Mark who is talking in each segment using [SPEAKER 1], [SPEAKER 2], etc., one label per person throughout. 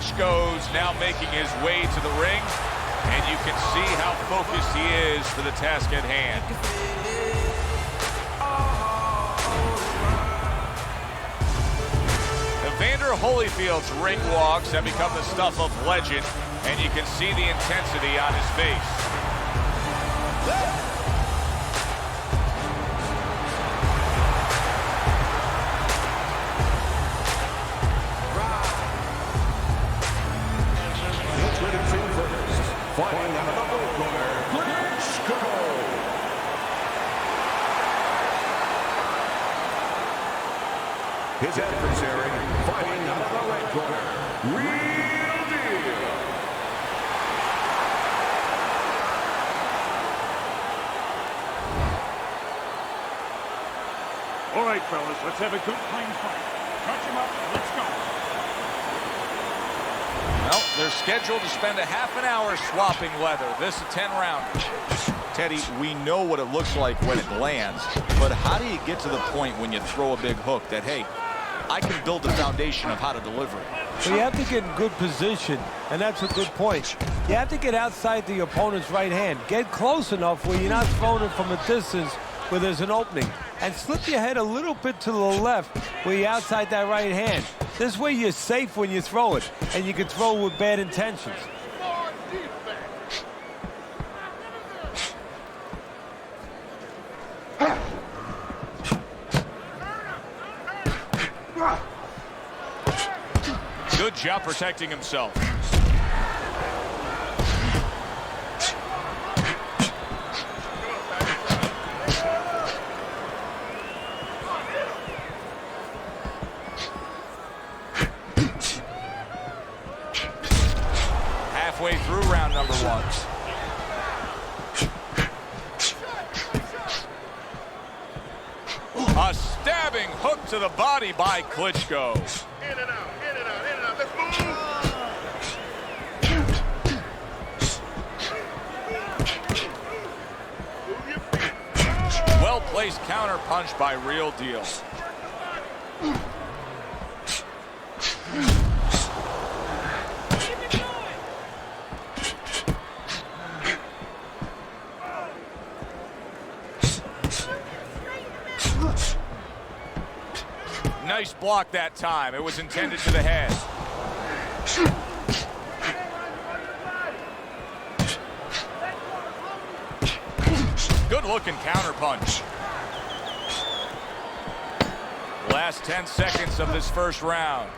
[SPEAKER 1] Klitschko's now making his way to the ring, and you can see how focused he is for the task at hand. Evander Holyfield's ring walks have become the stuff of legend, and you can see the intensity on his face.
[SPEAKER 2] Fighting out of the red corner, Klitschko. His adversary, fighting out of the red corner, Real Deal.
[SPEAKER 3] All right, fellas, let's have a good, clean fight. Touch him up, let's go.
[SPEAKER 1] Well, they're scheduled to spend a half an hour swapping leather. This is a 10-rounder. Teddy, we know what it looks like when it lands, but how do you get to the point when you throw a big hook that, hey, I can build the foundation of how to deliver it?
[SPEAKER 4] Well, you have to get in good position, and that's a good point. You have to get outside the opponent's right hand. Get close enough where you're not throwing it from a distance where there's an opening. And slip your head a little bit to the left where you're outside that right hand. This way you're safe when you throw it, and you can throw with bad intentions.
[SPEAKER 1] Good job protecting himself. Halfway through round number 1. A stabbing hook to the body by Klitschko.
[SPEAKER 3] In and out, in and out, in and out. Let's move.
[SPEAKER 1] Well-placed counter punch by Real Deal. Nice block that time. It was intended to the head. Good looking counter punch. Last 10 seconds of this first round.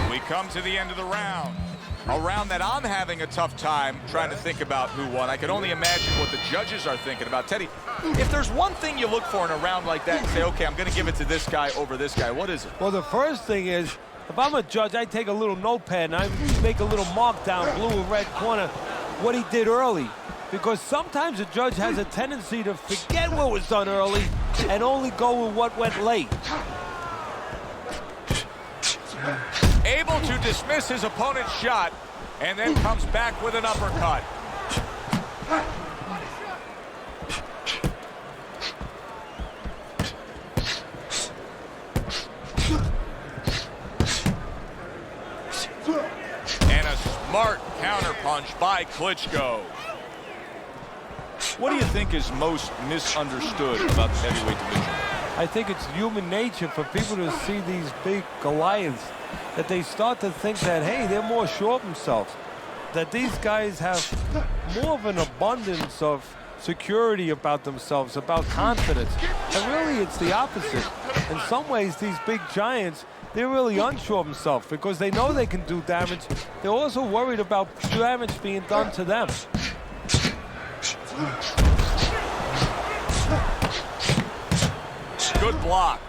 [SPEAKER 1] We come to the end of the round. A round that I'm having a tough time trying to think about who won. I can only imagine what the judges are thinking about. Teddy, if there's one thing you look for in a round like that and say, okay, I'm going to give it to this guy over this guy, what is it?
[SPEAKER 4] Well, the first thing is, if I'm a judge, I take a little notepad and I make a little mark down blue and red corner what he did early. Because sometimes a judge has a tendency to forget what was done early and only go with what went late.
[SPEAKER 1] Able to dismiss his opponent's shot and then comes back with an uppercut. And a smart counterpunch by Klitschko. What do you think is most misunderstood about the heavyweight division?
[SPEAKER 4] I think it's human nature for people to see these big Goliaths, that they start to think that, hey, they're more sure of themselves, that these guys have more of an abundance of security about themselves, about confidence. And really, it's the opposite. In some ways, these big giants, they're really unsure of themselves because they know they can do damage. They're also worried about damage being done to them.
[SPEAKER 1] Good block.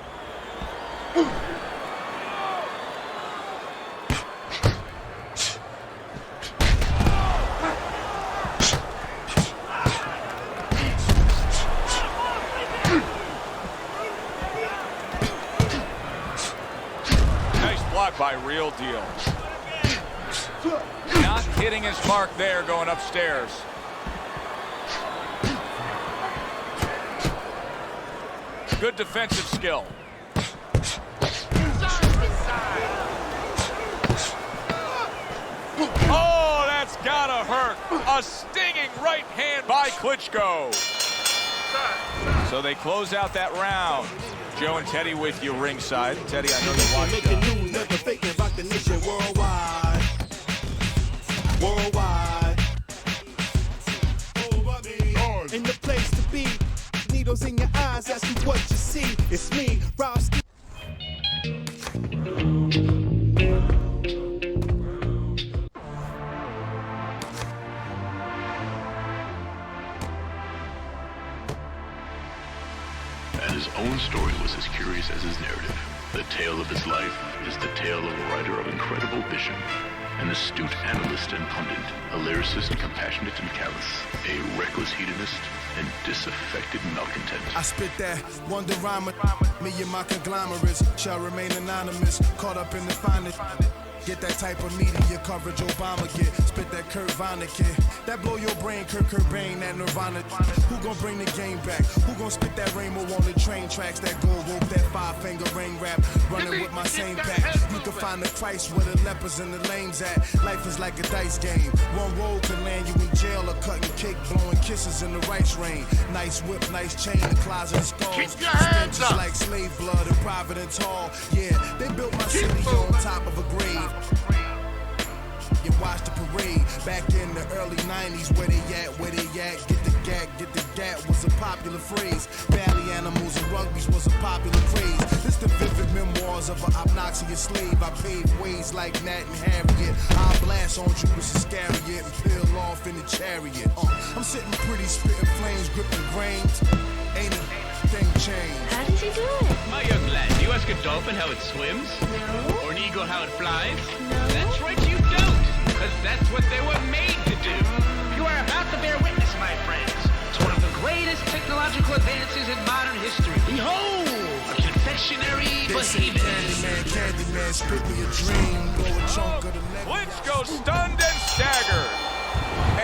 [SPEAKER 1] Nice block by Real Deal. Not hitting his mark there, going upstairs. Good defensive skill. Oh, that's gotta hurt. A stinging right hand by Klitschko. So they close out that round. Joe and Teddy with you ringside. Teddy, I know you watched
[SPEAKER 5] Making news, never faking, rock the nation worldwide. Worldwide. In the place to be. Needles in your eyes, ask you what you see. It's me, Rob.
[SPEAKER 6] And his own story was as curious as his narrative. The tale of his life is the tale of a writer of incredible vision, an astute analyst and pundit, a lyricist compassionate and callous, a reckless hedonist, and disaffected malcontent.
[SPEAKER 5] I spit that wonder rhyme. Me and my conglomerates shall remain anonymous, caught up in the finest. Get that type of media coverage Obama get. Spit that Kurt Vonnegut. That blow your brain, Kurt Cobain, that Nirvana. Who gon' bring the game back? Who gon' spit that rainbow on the train tracks? That gold rope, that five-finger ring rap. Running with my same pack. You can find the Christ where the lepers and the lames at. Life is like a dice game. One roll can land you in jail or cutting cake, blowing kisses in the rice rain. Nice whip, nice chain, the closet of skulls.
[SPEAKER 2] Keep your hands up.
[SPEAKER 5] Like slave blood in Providence Hall. Yeah, they built my city on top of a grave. You watch the parade back in the early 90s. Where they at, where they at? Get the gat was a popular phrase. Valley animals and rugbies was a popular craze. This the vivid memoirs of an obnoxious slave. I paved ways like Nat and Harriet. I blast on Judas Iscariot and peel off in the chariot. I'm sitting pretty, spitting flames, gripping grains. Ain't a thing changed.
[SPEAKER 7] How did you do it?
[SPEAKER 8] My young lad, do you ask a dolphin how it swims?
[SPEAKER 7] No.
[SPEAKER 8] Or an eagle how it flies?
[SPEAKER 7] No.
[SPEAKER 8] That's right, you don't. Because that's what they were made to do. You are about to bear witness, my friends, to one of the greatest technological advances in modern history. Behold, a confectionery behemoth.
[SPEAKER 5] Candyman, spit me a dream, blow a chunk of the neck.
[SPEAKER 1] Klitschko stunned and staggered.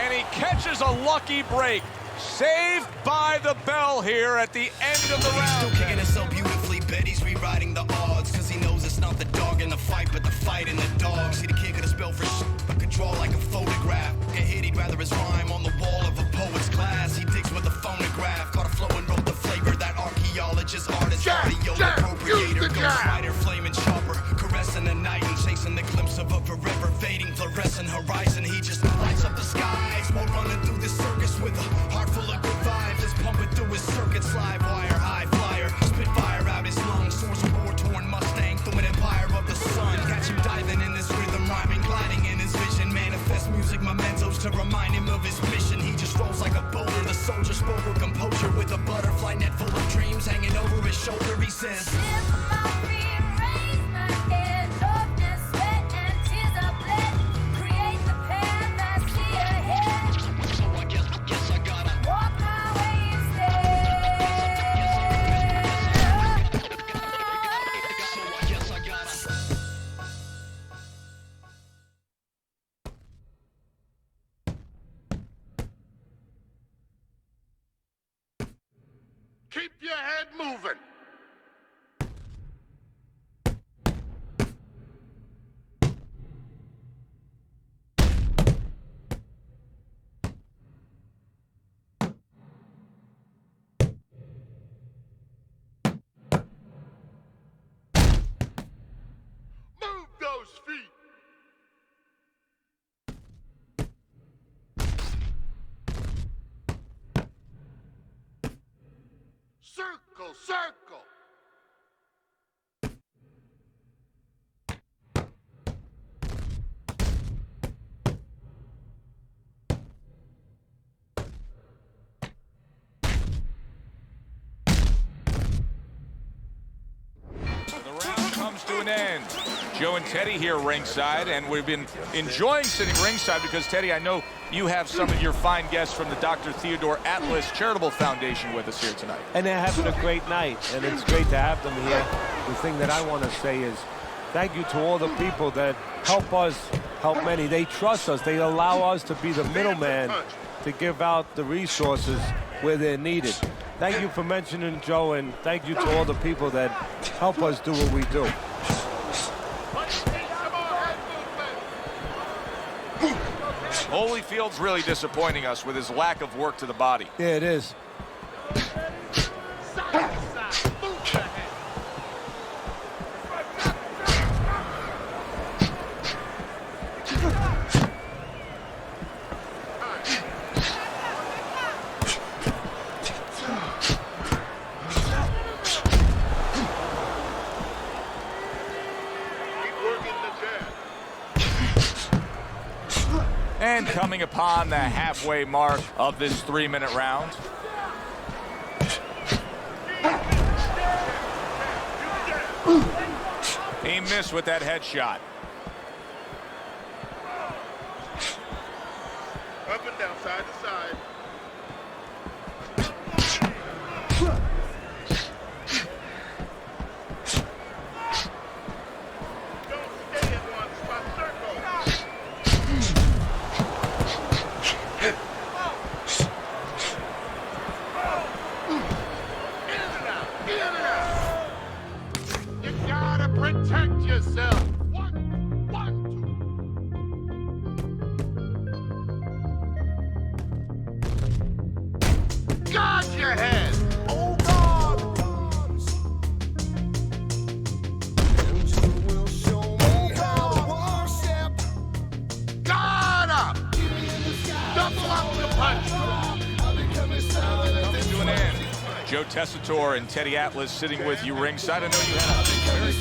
[SPEAKER 1] And he catches a lucky break. Saved by the bell here at the end of the round.
[SPEAKER 9] Still kicking it so beautifully, Betty's rewriting the odds. Cause he knows it's not the dog in the fight, but the fight in the dog. See the kid could have spelled for but could draw like a photograph. Get hit, he'd rather his rhyme on the wall of a poet's class. He digs with a phonograph, caught a flow and wrote the flavor. That archaeologist, artist, audio appropriator, ghostwriter, flaming chopper, caressing the night and chasing the glimpse of a forever fading fluorescent horizon. He just lights up the skies while running through this circus with a heart full of good vibes. It's pumping through his circuits, live wire, high flyer, spit fire out his lungs, source of war-torn Mustang through an empire of the sun. Catch him diving in this rhythm, rhyming, gliding in his vision. Manifest music mementos to remind him of his mission. He just rolls like a boulder. The soldier spoke with composure with a butterfly net full of dreams hanging over his shoulder. He says,
[SPEAKER 2] Keep your head moving. Move those feet. Circle, circle.
[SPEAKER 1] The round comes to an end. Joe and Teddy here ringside, and we've been enjoying sitting ringside because, Teddy, I know you have some of your fine guests from the Dr. Theodore Atlas Charitable Foundation with us here tonight.
[SPEAKER 4] And they're having a great night, and it's great to have them here. The thing that I want to say is thank you to all the people that help us, help many. They trust us. They allow us to be the middleman to give out the resources where they're needed. Thank you for mentioning Joe, and thank you to all the people that help us do what we do.
[SPEAKER 1] Holyfield's really disappointing us with his lack of work to the body.
[SPEAKER 4] Yeah, it is.
[SPEAKER 1] And coming upon the halfway mark of this 3-minute round. He missed with that headshot.
[SPEAKER 7] Up and down, side to side. Don't stay in one spot, circle. In and out, in and out. You gotta protect yourself. One, two. Guard your head. Oh God. Guard up. Double up the punch.
[SPEAKER 1] Coming to an end. Joe Tessitore and Teddy Atlas sitting with you ringside. I know you had a very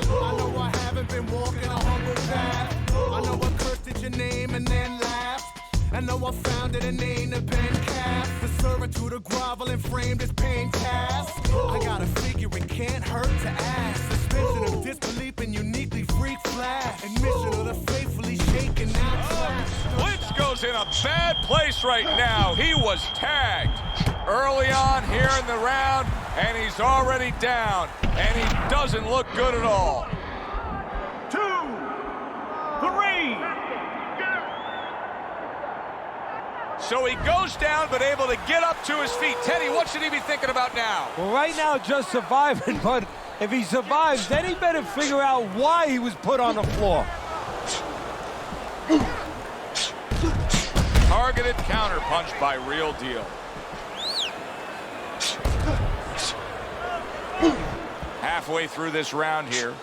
[SPEAKER 5] I know I haven't been walking a humble path. I know I cursed at your name and then laughed. I know I founded a name to been cast. The servitude of grovel and framed as pain cast. I got a figure it can't hurt to ask. Suspension of disbelief and uniquely freak flash. Admission of the faithfully shaken out trash.
[SPEAKER 1] Klitschko's in a bad place right now. He was tagged early on here in the round, and he's already down, and he doesn't look good at all.
[SPEAKER 3] 2, 3.
[SPEAKER 1] So he goes down, but able to get up to his feet. Teddy, what should he be thinking about now?
[SPEAKER 4] Well, right now, just surviving, but if he survives, then he better figure out why he was put on the floor.
[SPEAKER 1] Targeted counter punch by Real Deal. Halfway through this round here.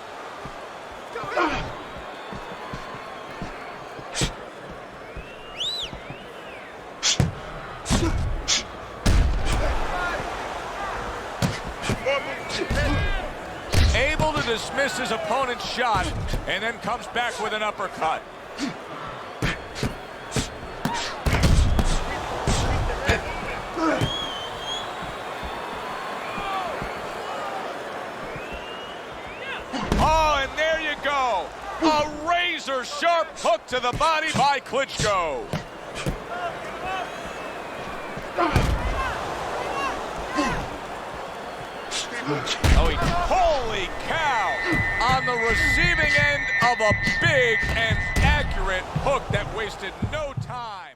[SPEAKER 1] Able to dismiss his opponent's shot and then comes back with an uppercut. Oh, and there you go. A razor-sharp hook to the body by Klitschko. Holy cow! On the receiving end of a big and accurate hook that wasted no time.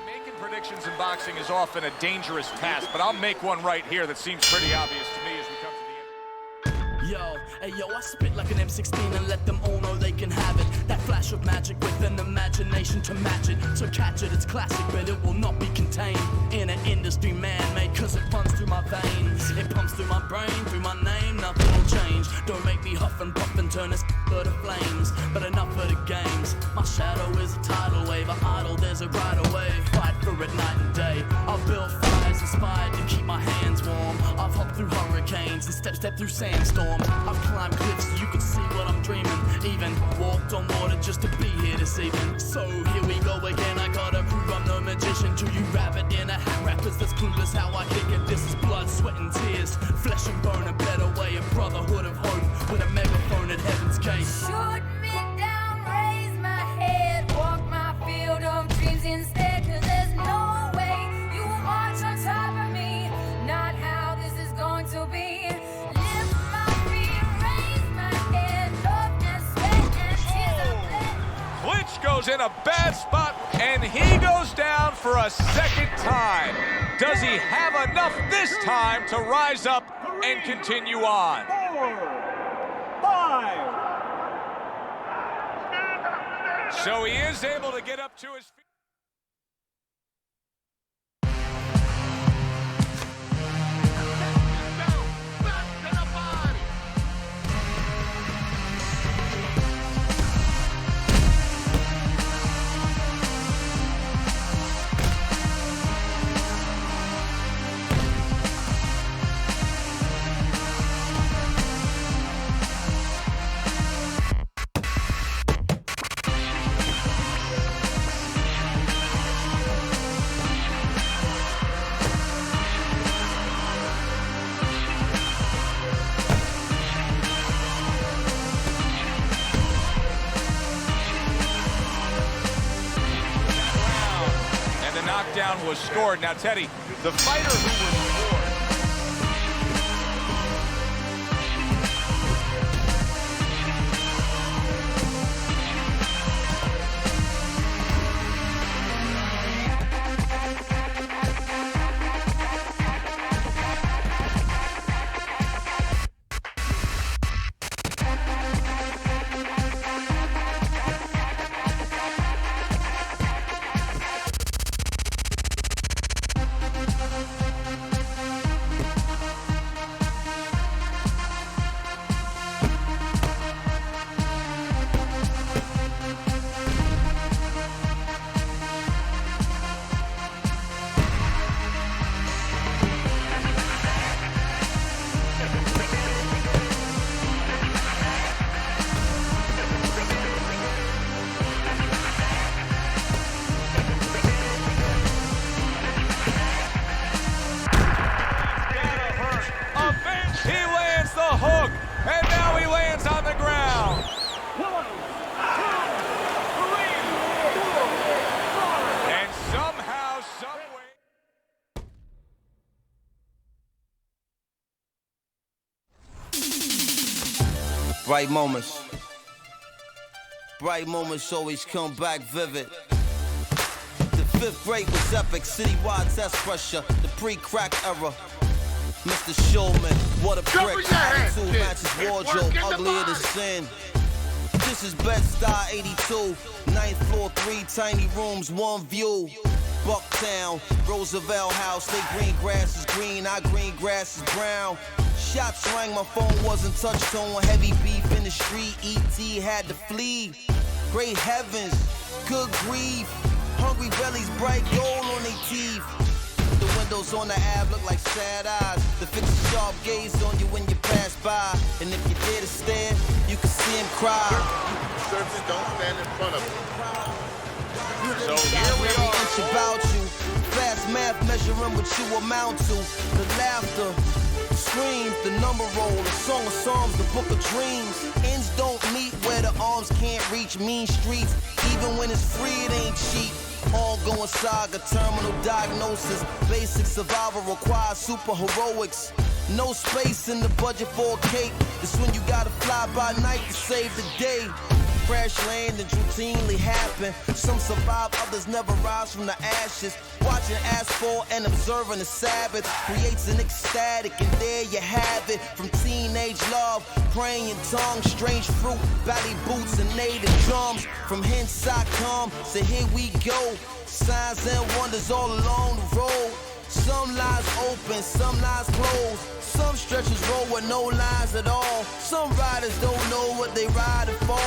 [SPEAKER 1] Making predictions in boxing is often a dangerous task, but I'll make one right here that seems pretty obvious to me as we come to the end.
[SPEAKER 10] Yo, hey yo, I spit like an M16 and let them all know they can have it. That flash of magic with an imagination to match it. So catch it, it's classic, but it will not be contained in an industry man-made, cause it runs through my veins. It pumps through my brain, through my name, nothing will change. Don't make me huff and puff and turn this to flames. But enough of the games. My shadow is a tidal wave, a idol, there's a right away. Fight for it night and day. I've built fires inspired to keep my hands warm. I've hopped through hurricanes and step through sandstorm. I've climbed cliffs so you can see what I'm dreaming. Even walked on water just to be here this evening. So here we go again, I gotta prove I'm no magician. To you rabbit in a hat, rappers that's clueless how I kick it. This is blood, sweat and tears, flesh and bone, a better way, a brotherhood of hope with a megaphone at Heaven's Gate.
[SPEAKER 11] Shoot me down, raise my head, walk my field of dreams instead, cause there's no way you will march on top of me, not how this is going to be. Lift my feet, raise my head, love and sweat and tears of blood.
[SPEAKER 1] Klitschko's in a bad spot. And he goes down for a second time. Does he have enough this time to rise up and continue on?
[SPEAKER 3] 4, 5.
[SPEAKER 1] So he is able to get up to his feet. Knockdown was scored. Now, Teddy, the fighter who was scored.
[SPEAKER 12] Bright moments. Bright moments always come back vivid. The 5th grade was epic, citywide test pressure, the pre-crack era. Mr. Showman, what a prick. Attitude matches wardrobe, uglier than sin. This is Bed-Stuy 82, 9th floor, 3 tiny rooms, 1 view. Bucktown, Roosevelt House, they green grass is green, our green grass is brown. Shots rang, my phone wasn't touch tone. Heavy beef in the street, E.T. had to flee. Great heavens, good grief. Hungry bellies, bright gold on their teeth. The windows on the Ave look like sad eyes. The fix a sharp gaze on you when you pass by. And if you dare to stare, you can see him cry.
[SPEAKER 7] Surface, don't stand in front of him.
[SPEAKER 1] So here we are.
[SPEAKER 12] Inch about you. Fast math measuring what you amount to. The laughter, screams, the number roll, the song of songs, the book of dreams. Ends don't meet where the arms can't reach. Mean streets, even when it's free, it ain't cheap. Ongoing saga, terminal diagnosis. Basic survival requires super heroics. No space in the budget for a cape. It's when you gotta fly by night to save the day. Crash landings routinely happen. Some survive, others never rise from the ashes. Watching asphalt and observing the Sabbath creates an ecstatic, and there you have it. From teenage love, praying in tongues, strange fruit, ballet boots and native drums. From hence I come, so here we go. Signs and wonders all along the road. Some lines open, some lines closed. Some stretches roll with no lines at all. Some riders don't know what they riding for.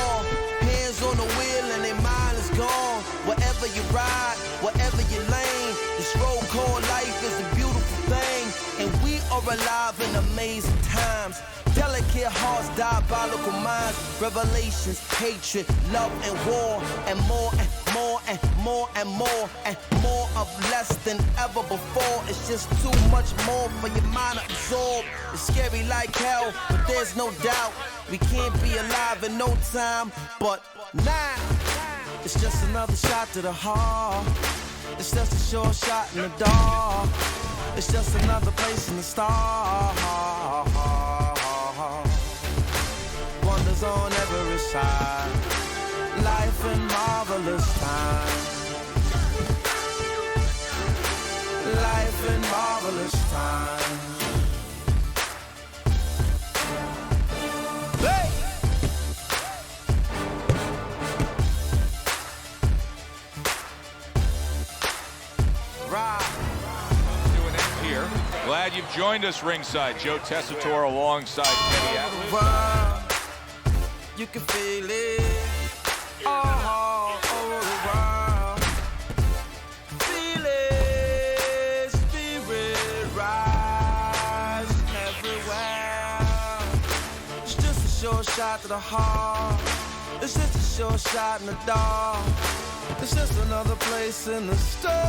[SPEAKER 12] Hands on the wheel and their mind is gone. Wherever you ride, wherever you lane, this road called life is a beautiful thing. And we are alive in amazing times. Delicate hearts, diabolical minds, revelations, hatred, love and war, and more and more and more and more and more of less than ever before. It's just too much more for your mind to absorb. It's scary like hell, but there's no doubt we can't be alive in no time. But now, it's just another shot to the heart. It's just a short shot in the dark. It's just another place in the stars. Wonders on every side. Life in marvelous time.
[SPEAKER 1] joined us ringside. Joe Tessitore alongside Teddy Atlas.
[SPEAKER 12] You can feel it all over the world. Feel it, spirit rise everywhere. It's just a short shot to the heart. It's just a short shot in the dark. It's just another place in the stars.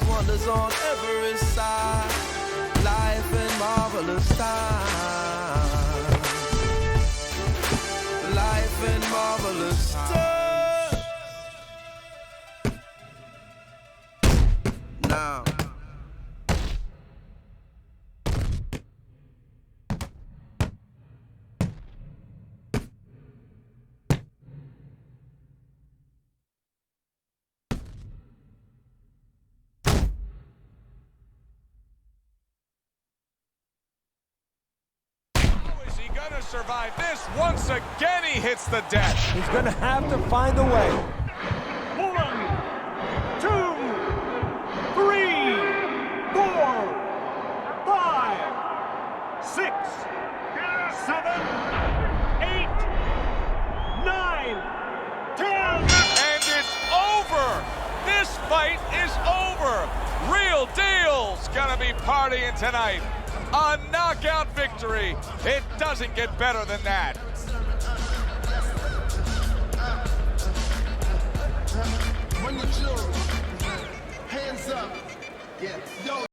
[SPEAKER 12] Wonders on every side. Life in marvelous time. Life in marvelous time. Now.
[SPEAKER 1] Gonna survive this. Once again, he hits the deck.
[SPEAKER 4] He's gonna have to find a way.
[SPEAKER 3] 1, 2, 3, 4, 5, 6, 7, 8, 9, 10.
[SPEAKER 1] And it's over. This fight is over. Real deal's gonna be partying tonight. A knockout victory. It doesn't get better than that.
[SPEAKER 13] Hands up. Yeah. Yo.